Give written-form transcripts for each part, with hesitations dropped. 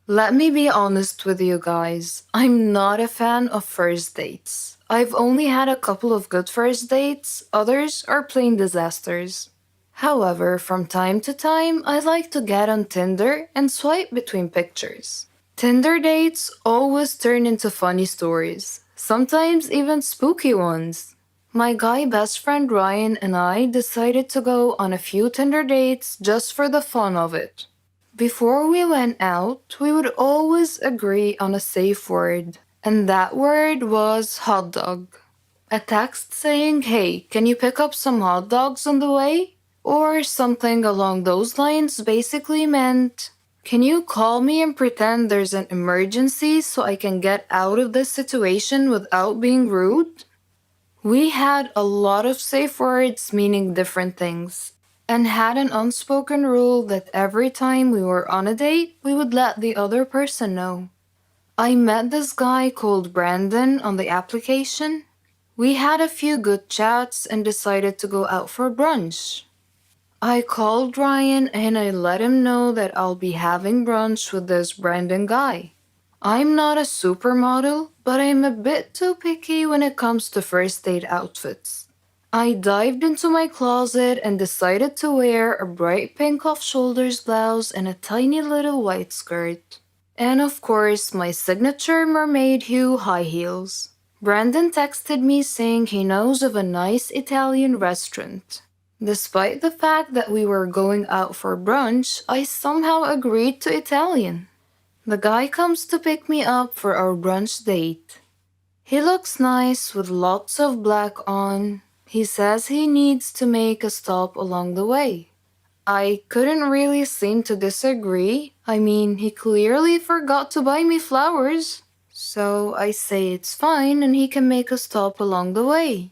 Let me be honest with you guys. I'm not a fan of first dates. I've only had a couple of good first dates, others are plain disasters. However, from time to time, I like to get on Tinder and swipe between pictures. Tinder dates always turn into funny stories, sometimes even spooky ones. My guy best friend Ryan and I decided to go on a few Tinder dates just for the fun of it. Before we went out, we would always agree on a safe word, and that word was hot dog. A text saying, "Hey, can you pick up some hot dogs on the way?" Or something along those lines basically meant, "Can you call me and pretend there's an emergency so I can get out of this situation without being rude?" We had a lot of safe words meaning different things, and had an unspoken rule that every time we were on a date, we would let the other person know. I met this guy called Brandon on the application. We had a few good chats and decided to go out for brunch. I called Ryan and I let him know that I'll be having brunch with this Brandon guy. I'm not a supermodel, but I'm a bit too picky when it comes to first date outfits. I dived into my closet and decided to wear a bright pink off-shoulders blouse and a tiny little white skirt. And of course, my signature mermaid hue high heels. Brandon texted me saying he knows of a nice Italian restaurant. Despite the fact that we were going out for brunch, I somehow agreed to Italian. The guy comes to pick me up for our brunch date. He looks nice with lots of black on. He says he needs to make a stop along the way. I couldn't really seem to disagree. I mean, he clearly forgot to buy me flowers. So I say it's fine and he can make a stop along the way.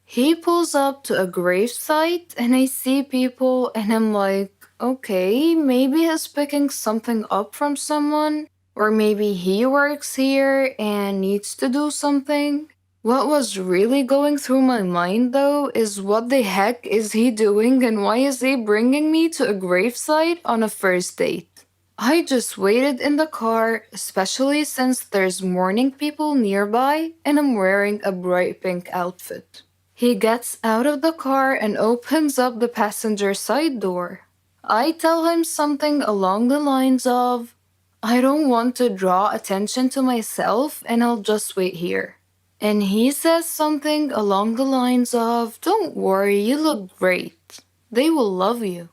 He pulls up to a gravesite and I see people and I'm like, okay, maybe he's picking something up from someone, or maybe he works here and needs to do something. What was really going through my mind though is what the heck is he doing and why is he bringing me to a gravesite on a first date? I just waited in the car, especially since there's mourning people nearby and I'm wearing a bright pink outfit. He gets out of the car and opens up the passenger side door. I tell him something along the lines of, "I don't want to draw attention to myself and I'll just wait here." And he says something along the lines of, "Don't worry, you look great. They will love you."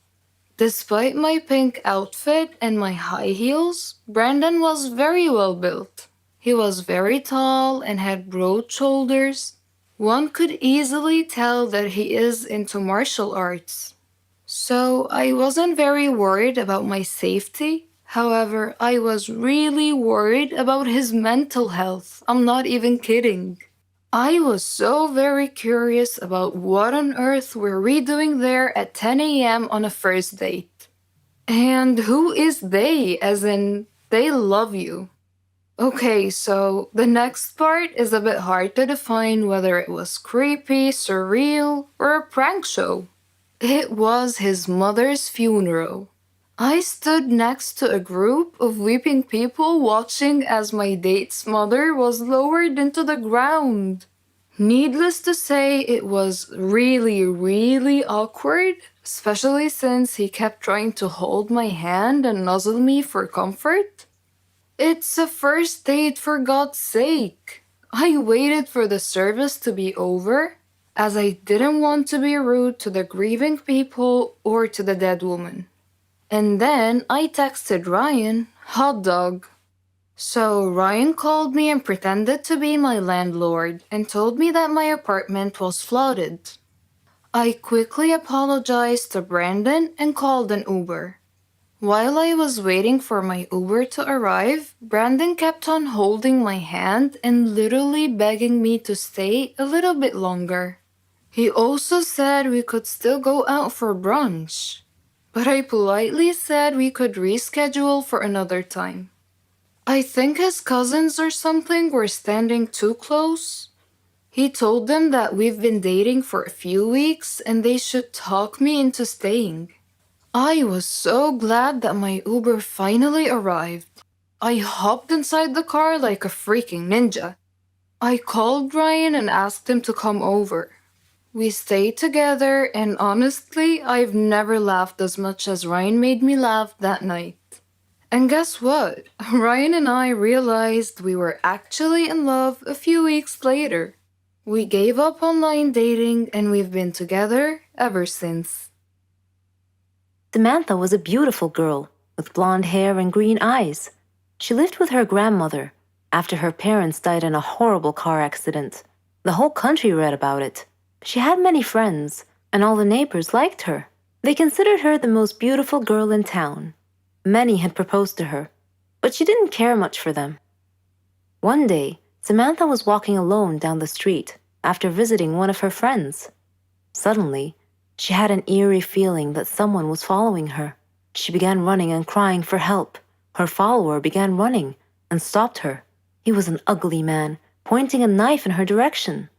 Despite my pink outfit and my high heels, Brandon was very well built. He was very tall and had broad shoulders. One could easily tell that he is into martial arts. So I wasn't very worried about my safety. However, I was really worried about his mental health. I'm not even kidding. I was so very curious about what on earth were we doing there at 10 a.m. on a first date. And who is they, as in, they love you. Okay, so the next part is a bit hard to define whether it was creepy, surreal, or a prank show. It was his mother's funeral. I stood next to a group of weeping people watching as my date's mother was lowered into the ground. Needless to say, it was really, really awkward, especially since he kept trying to hold my hand and nuzzle me for comfort. It's a first date, for God's sake. I waited for the service to be over, as I didn't want to be rude to the grieving people or to the dead woman. And then I texted Ryan, "hot dog." So Ryan called me and pretended to be my landlord and told me that my apartment was flooded. I quickly apologized to Brandon and called an Uber. While I was waiting for my Uber to arrive, Brandon kept on holding my hand and literally begging me to stay a little bit longer. He also said we could still go out for brunch, but I politely said we could reschedule for another time. I think his cousins or something were standing too close. He told them that we've been dating for a few weeks and they should talk me into staying. I was so glad that my Uber finally arrived. I hopped inside the car like a freaking ninja. I called Ryan and asked him to come over. We stayed together, and honestly, I've never laughed as much as Ryan made me laugh that night. And guess what? Ryan and I realized we were actually in love a few weeks later. We gave up online dating and we've been together ever since. Samantha was a beautiful girl with blonde hair and green eyes. She lived with her grandmother after her parents died in a horrible car accident. The whole country read about it. She had many friends, and all the neighbors liked her. They considered her the most beautiful girl in town. Many had proposed to her, but she didn't care much for them. One day, Samantha was walking alone down the street after visiting one of her friends. Suddenly, she had an eerie feeling that someone was following her. She began running and crying for help. Her follower began running and stopped her. He was an ugly man, pointing a knife in her direction.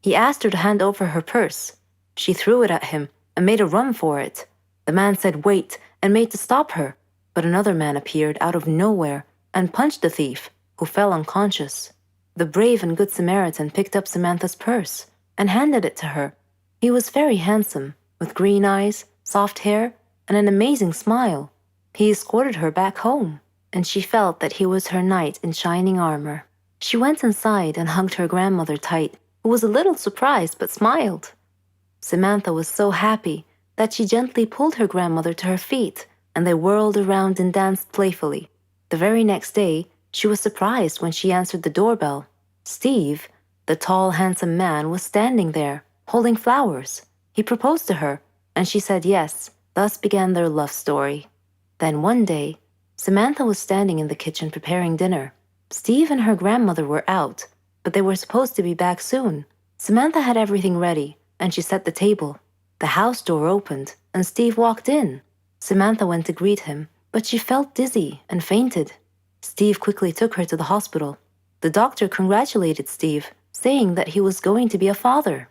He asked her to hand over her purse. She threw it at him and made a run for it. The man said wait and made to stop her, but another man appeared out of nowhere and punched the thief, who fell unconscious. The brave and good Samaritan picked up Samantha's purse and handed it to her. He was very handsome, with green eyes, soft hair, and an amazing smile. He escorted her back home, and she felt that he was her knight in shining armor. She went inside and hugged her grandmother tight, who was a little surprised but smiled. Samantha was so happy that she gently pulled her grandmother to her feet, and they whirled around and danced playfully. The very next day, she was surprised when she answered the doorbell. Steve, the tall, handsome man, was standing there, holding flowers. He proposed to her, and she said yes. Thus began their love story. Then one day, Samantha was standing in the kitchen preparing dinner. Steve and her grandmother were out, but they were supposed to be back soon. Samantha had everything ready, and she set the table. The house door opened, and Steve walked in. Samantha went to greet him, but she felt dizzy and fainted. Steve quickly took her to the hospital. The doctor congratulated Steve, saying that he was going to be a father.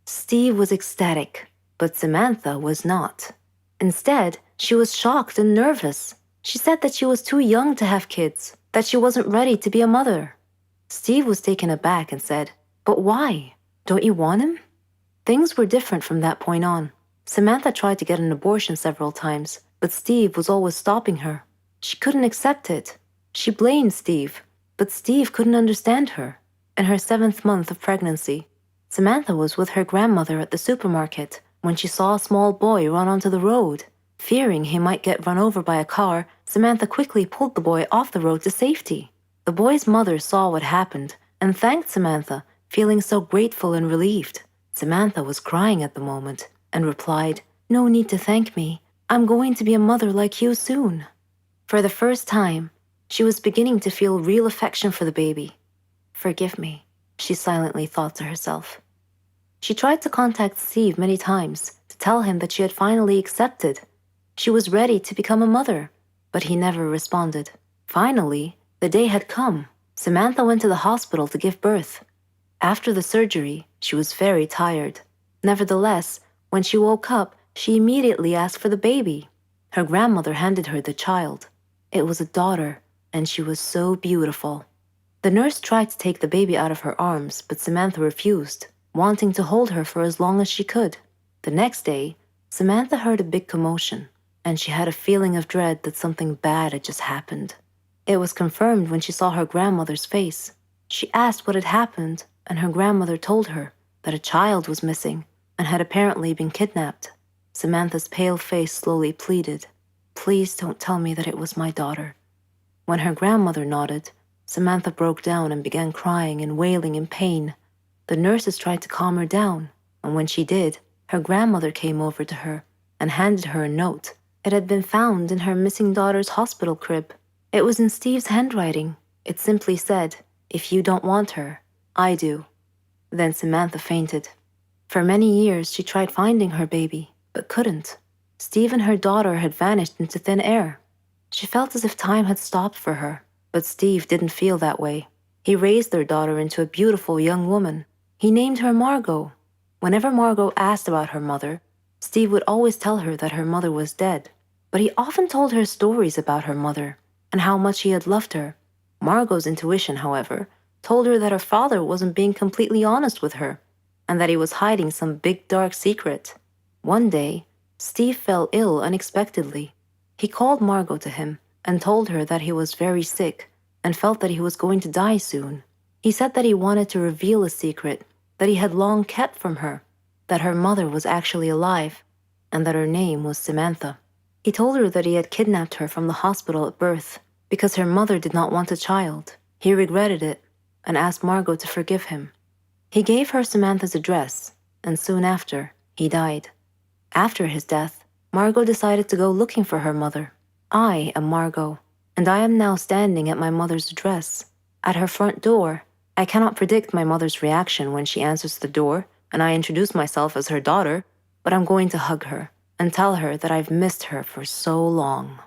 Steve was ecstatic, but Samantha was not. Instead, she was shocked and nervous. She said that she was too young to have kids, that she wasn't ready to be a mother. Steve was taken aback and said, "But why? Don't you want him?" Things were different from that point on. Samantha tried to get an abortion several times, but Steve was always stopping her. She couldn't accept it. She blamed Steve, but Steve couldn't understand her. In her 7th month of pregnancy, Samantha was with her grandmother at the supermarket when she saw a small boy run onto the road. Fearing he might get run over by a car, Samantha quickly pulled the boy off the road to safety. The boy's mother saw what happened and thanked Samantha, feeling so grateful and relieved. Samantha was crying at the moment and replied, "No need to thank me. I'm going to be a mother like you soon." For the first time, she was beginning to feel real affection for the baby. "Forgive me," she silently thought to herself. She tried to contact Steve many times to tell him that she had finally accepted. She was ready to become a mother, but he never responded. Finally, the day had come. Samantha went to the hospital to give birth. After the surgery, she was very tired. Nevertheless, when she woke up, she immediately asked for the baby. Her grandmother handed her the child. It was a daughter, and she was so beautiful. The nurse tried to take the baby out of her arms, but Samantha refused, wanting to hold her for as long as she could. The next day, Samantha heard a big commotion, and she had a feeling of dread that something bad had just happened. It was confirmed when she saw her grandmother's face. She asked what had happened, and her grandmother told her that a child was missing and had apparently been kidnapped. Samantha's pale face slowly pleaded, "Please don't tell me that it was my daughter." When her grandmother nodded, Samantha broke down and began crying and wailing in pain. The nurses tried to calm her down, and when she did, her grandmother came over to her and handed her a note. It had been found in her missing daughter's hospital crib. It was in Steve's handwriting. It simply said, "If you don't want her, I do." Then Samantha fainted. For many years, she tried finding her baby, but couldn't. Steve and her daughter had vanished into thin air. She felt as if time had stopped for her, but Steve didn't feel that way. He raised their daughter into a beautiful young woman. He named her Margot. Whenever Margot asked about her mother, Steve would always tell her that her mother was dead, but he often told her stories about her mother. and how much he had loved her. Margot's intuition, however, told her that her father wasn't being completely honest with her, and that he was hiding some big dark secret. One day, Steve fell ill unexpectedly. He called Margot to him and told her that he was very sick and felt that he was going to die soon. He said that he wanted to reveal a secret that he had long kept from her, that her mother was actually alive, and that her name was Samantha. He told her that he had kidnapped her from the hospital at birth because her mother did not want a child. He regretted it and asked Margot to forgive him. He gave her Samantha's address, and soon after, he died. After his death, Margot decided to go looking for her mother. I am Margot, and I am now standing at my mother's address. At her front door, I cannot predict my mother's reaction when she answers the door and I introduce myself as her daughter, but I'm going to hug her and tell her that I've missed her for so long.